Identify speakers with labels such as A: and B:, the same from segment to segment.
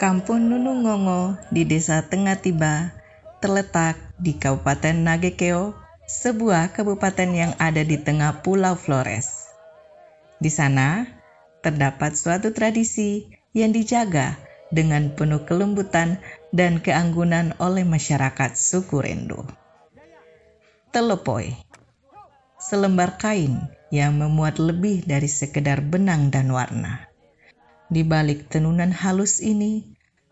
A: Kampung Nunungongo di Desa Tengah Tiba terletak di Kabupaten Nagekeo, sebuah kabupaten yang ada di tengah Pulau Flores. Di sana, terdapat suatu tradisi yang dijaga dengan penuh kelembutan dan keanggunan oleh masyarakat suku Rendo. Telepoi, selembar kain yang memuat lebih dari sekedar benang dan warna. Di balik tenunan halus ini,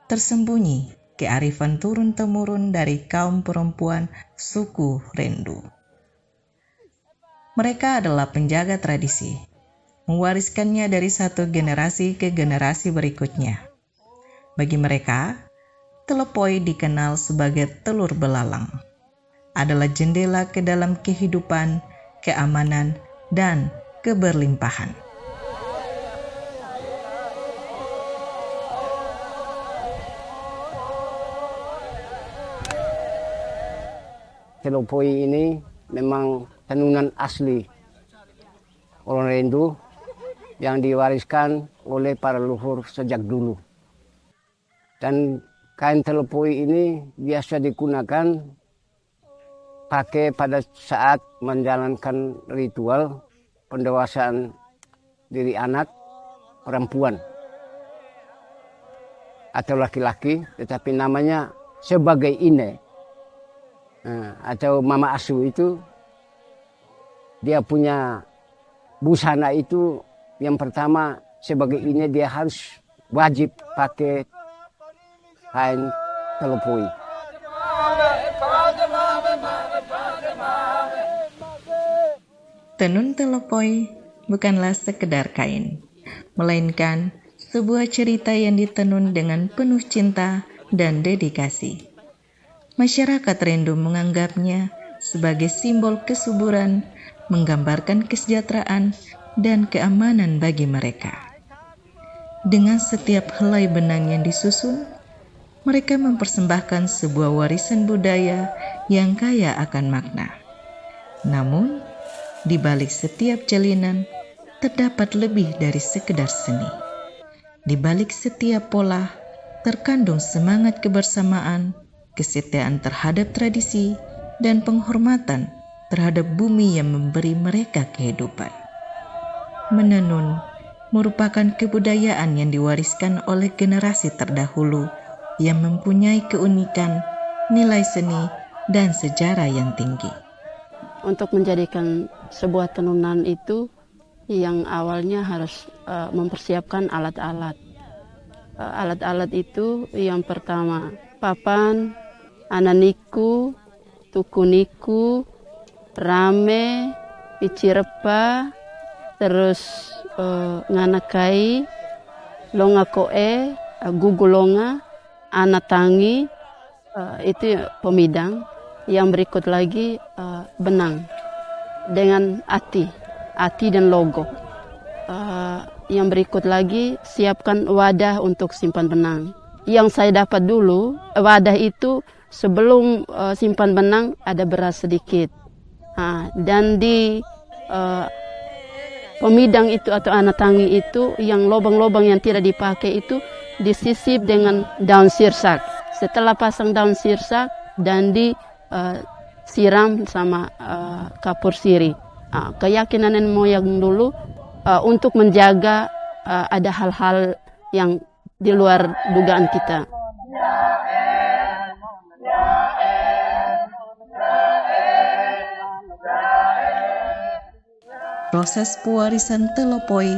A: tersembunyi kearifan turun-temurun dari kaum perempuan suku Rendo. Mereka adalah penjaga tradisi, mewariskannya dari satu generasi ke generasi berikutnya. Bagi mereka, telepoi dikenal sebagai telur belalang, adalah jendela ke dalam kehidupan, keamanan, dan keberlimpahan.
B: Telepoi ini memang tenunan asli orang Rendo yang diwariskan oleh para leluhur sejak dulu. Dan kain telepoi ini biasa digunakan pakai pada saat menjalankan ritual pendewasaan diri anak perempuan atau laki-laki, tetapi namanya sebagai ine. Atau mama asuh itu dia punya busana itu yang pertama sebagai ini dia harus wajib pakai kain telepoi.
A: Tenun telepoi bukanlah sekedar kain, melainkan sebuah cerita yang ditenun dengan penuh cinta dan dedikasi. Masyarakat Rendo menganggapnya sebagai simbol kesuburan, menggambarkan kesejahteraan dan keamanan bagi mereka. Dengan setiap helai benang yang disusun, mereka mempersembahkan sebuah warisan budaya yang kaya akan makna. Namun, di balik setiap jalinan, terdapat lebih dari sekedar seni. Di balik setiap pola, terkandung semangat kebersamaan, kesetiaan terhadap tradisi, dan penghormatan terhadap bumi yang memberi mereka kehidupan. Menenun merupakan kebudayaan yang diwariskan oleh generasi terdahulu yang mempunyai keunikan, nilai seni, dan sejarah yang tinggi.
C: Untuk menjadikan sebuah tenunan itu yang awalnya harus mempersiapkan alat-alat. Alat-alat itu yang pertama papan, ananiku, tukuniku, rame, picirepa, terus nganakai, longa koe, gugulonga, anatangi, itu pemidang. Yang berikut lagi benang dengan ati dan logo. Yang berikut lagi siapkan wadah untuk simpan benang. Yang saya dapat dulu, wadah itu sebelum simpan benang ada beras sedikit. Dan di pemidang itu atau anatangi itu, yang lubang-lubang yang tidak dipakai itu disisip dengan daun sirsak. Setelah pasang daun sirsak dan disiram sama kapur siri. Keyakinan nenek moyang dulu untuk menjaga ada hal-hal yang di luar dugaan kita.
A: Proses pewarisan telepoi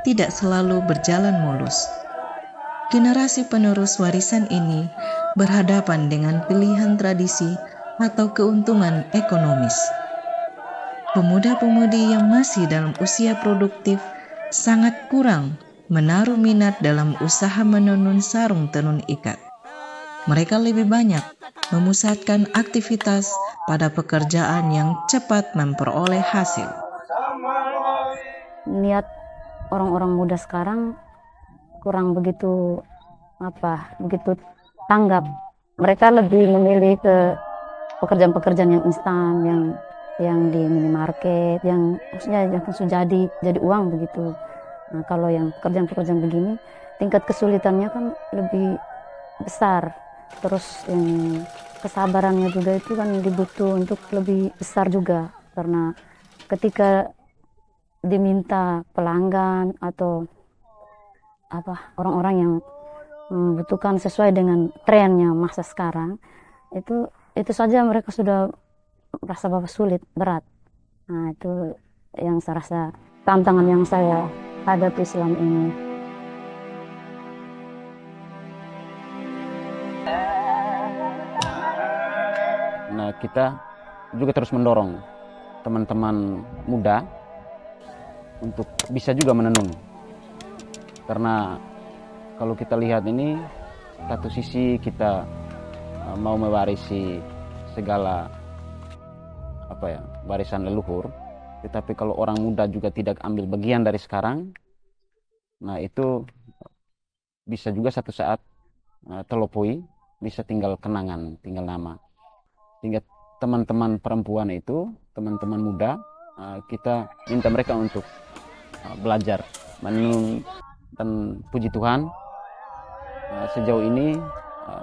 A: tidak selalu berjalan mulus. Generasi penerus warisan ini berhadapan dengan pilihan tradisi atau keuntungan ekonomis. Pemuda-pemudi yang masih dalam usia produktif sangat kurang menaruh minat dalam usaha menenun sarung tenun ikat. Mereka lebih banyak memusatkan aktivitas pada pekerjaan yang cepat memperoleh hasil.
D: Niat orang-orang muda sekarang kurang begitu tanggap. Mereka lebih memilih ke pekerjaan-pekerjaan yang instan, yang di minimarket, yang maksudnya yang langsung jadi uang begitu. Nah, kalau yang pekerjaan-pekerjaan begini, tingkat kesulitannya kan lebih besar. Terus kesabarannya juga itu kan dibutuh untuk lebih besar juga, karena ketika diminta pelanggan atau orang-orang yang membutuhkan sesuai dengan trennya masa sekarang, itu saja mereka sudah merasa bahwa sulit, berat. Nah, itu yang saya rasa tantangan yang saya hadapi selama ini.
B: Nah, kita juga terus mendorong teman-teman muda untuk bisa juga menenun. Karena kalau kita lihat ini, satu sisi kita mau mewarisi segala warisan leluhur, tetapi kalau orang muda juga tidak ambil bagian dari sekarang, nah itu bisa juga satu saat telopoi, bisa tinggal kenangan, tinggal nama. Sehingga teman-teman perempuan itu, teman-teman muda, kita minta mereka untuk belajar menenun. Dan puji Tuhan, sejauh ini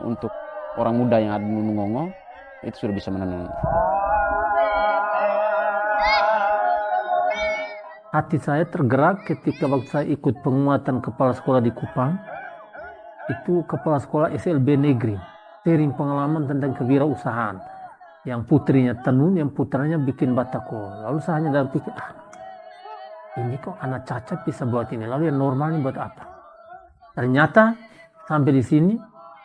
B: untuk orang muda yang ada di Nunungongo itu sudah bisa menenun.
E: Hati saya tergerak ketika waktu saya ikut penguatan kepala sekolah di Kupang. Itu kepala sekolah SLB negeri, sharing pengalaman tentang kewirausahaan. Yang putrinya tenun, yang putranya bikin batako. Lalu saya hanya dalam pikir, ini kok anak cacat bisa buat ini, lalu yang normal ini buat apa? Ternyata sampai di sini,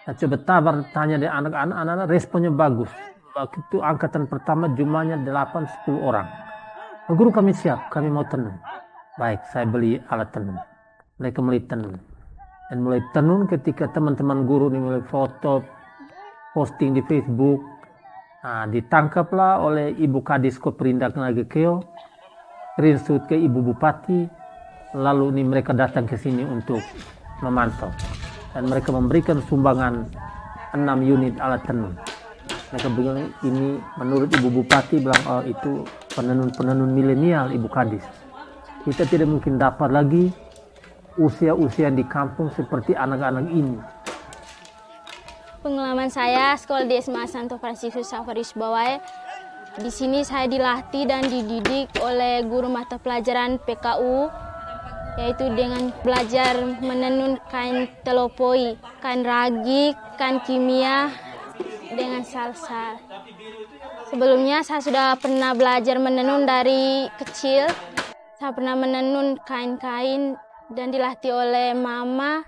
E: saya coba tabar tanya dari anak-anak, responnya bagus. Waktu itu angkatan pertama jumlahnya 8-10 orang. Guru, kami siap, kami mau tenun. Baik, saya beli alat tenun. Mereka mulai tenun. Dan mulai tenun ketika teman-teman guru ini mulai foto, posting di Facebook. Nah, ditangkaplah oleh Ibu Kadis Koperindak Nagekeo, screenshot ke Ibu Bupati, lalu ini mereka datang ke sini untuk memantau. Dan mereka memberikan sumbangan 6 unit alat tenun. Mereka bilang ini menurut Ibu Bupati bilang, itu penenun-penenun milenial Ibu Kadis. Kita tidak mungkin dapat lagi usia-usia di kampung seperti anak-anak ini.
F: Pengalaman saya sekolah di SMA Santo Fransiskus Xaverius Bawai. Di sini saya dilatih dan dididik oleh guru mata pelajaran PKU, yaitu dengan belajar menenun kain telopoi, kain ragi, kain kimia, dengan salsa. Sebelumnya saya sudah pernah belajar menenun dari kecil. Saya pernah menenun kain-kain dan dilatih oleh mama.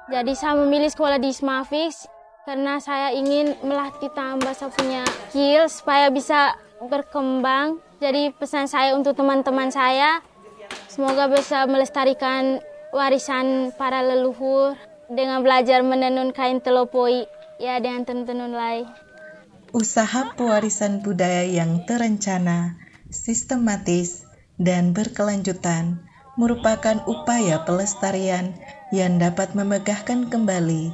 F: Jadi saya memilih sekolah di Smafix karena saya ingin melatih tambah saya punya skill supaya bisa berkembang. Jadi pesan saya untuk teman-teman saya, semoga bisa melestarikan warisan para leluhur dengan belajar menenun kain telopoi, ya dengan tenun-tenun lain.
A: Usaha pewarisan budaya yang terencana, sistematis, dan berkelanjutan merupakan upaya pelestarian yang dapat memegahkan kembali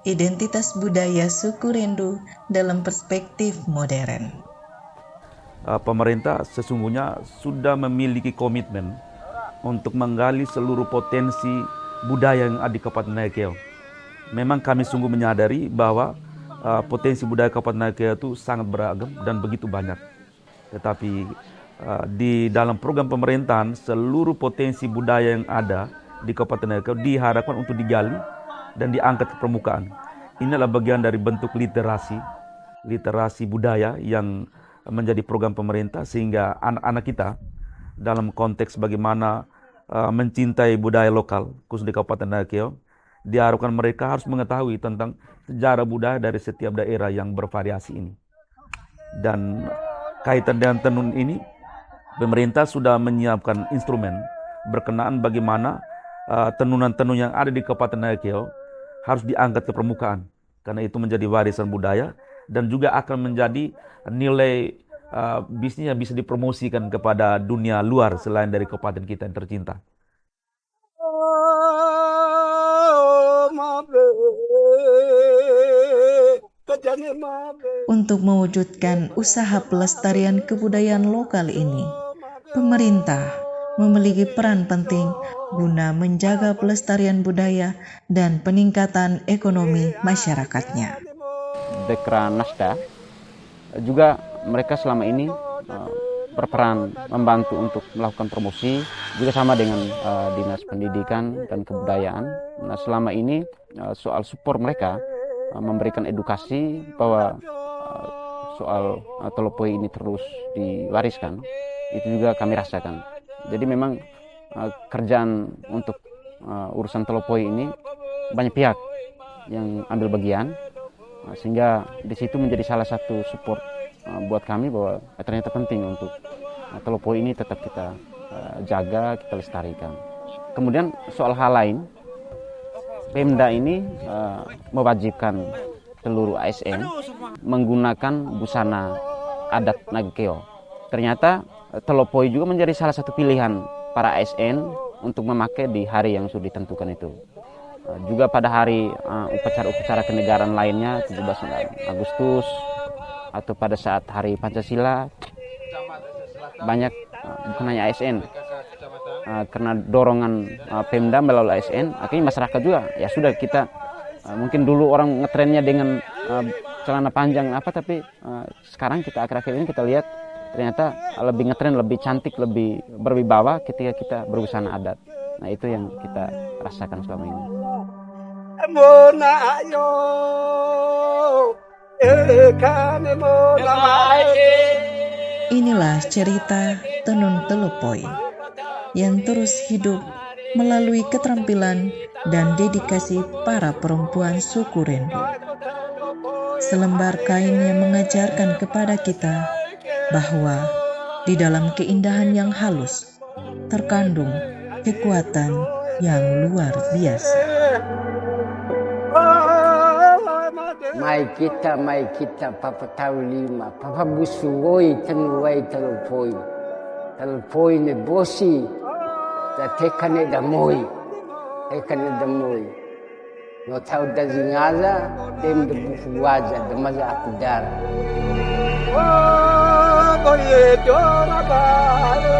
A: identitas budaya suku Rendu dalam perspektif modern.
G: Pemerintah sesungguhnya sudah memiliki komitmen untuk menggali seluruh potensi budaya yang ada di Kabupaten Nagekeo. Memang kami sungguh menyadari bahwa potensi budaya Kabupaten Nagekeo itu sangat beragam dan begitu banyak. Tetapi di dalam program pemerintahan, seluruh potensi budaya yang ada di Kabupaten Nagekeo diharapkan untuk digali dan diangkat ke permukaan. Ini adalah bagian dari bentuk literasi budaya yang menjadi program pemerintah, sehingga anak-anak kita dalam konteks bagaimana mencintai budaya lokal, khusus di Kabupaten Nagekeo, diharapkan mereka harus mengetahui tentang sejarah budaya dari setiap daerah yang bervariasi ini. Dan kaitan dengan tenun ini, pemerintah sudah menyiapkan instrumen berkenaan bagaimana tenunan-tenun yang ada di Kabupaten Nagekeo harus diangkat ke permukaan, karena itu menjadi warisan budaya dan juga akan menjadi nilai bisnis yang bisa dipromosikan kepada dunia luar selain dari kabupaten kita yang tercinta.
A: Untuk mewujudkan usaha pelestarian kebudayaan lokal ini, pemerintah memiliki peran penting guna menjaga pelestarian budaya dan peningkatan ekonomi masyarakatnya.
B: Dekra Nasda juga mereka selama ini berperan membantu untuk melakukan promosi juga sama dengan Dinas Pendidikan dan Kebudayaan. Nah, selama ini soal support mereka memberikan edukasi bahwa soal telopoi ini terus diwariskan, itu juga kami rasakan. Jadi memang kerjaan untuk urusan telopoi ini banyak pihak yang ambil bagian, sehingga di situ menjadi salah satu support buat kami bahwa ternyata penting untuk telopoi ini tetap kita jaga, kita lestarikan. Kemudian soal hal lain, Pemda ini mewajibkan seluruh ASN menggunakan busana adat Nagkeo. Ternyata telopoi juga menjadi salah satu pilihan para ASN untuk memakai di hari yang sudah ditentukan itu. Juga pada hari upacara-upacara kenegaraan lainnya, 17 Agustus, atau pada saat hari Pancasila, banyak bukan hanya ASN, karena dorongan Pemda melalui ASN, akhirnya masyarakat juga, ya sudah kita, mungkin dulu orang ngetrennya dengan celana panjang tapi sekarang kita akhir-akhir ini kita lihat ternyata lebih ngetren, lebih cantik, lebih berwibawa ketika kita berbusana adat. Nah, itu yang kita rasakan selama ini.
A: Inilah cerita Tenun Telopoi yang terus hidup melalui keterampilan dan dedikasi para perempuan suku Rendu. Selembar kain yang mengajarkan kepada kita bahwa di dalam keindahan yang halus terkandung kekuatan yang luar biasa.
H: Mai kita papa tahu lima, papa busuoi tenuai telopoi. Telopoi ne bosi, da tekane da moi. No tahu da zingaza, dem de bufu waja, da maza akudara. Oh, boye jora ba.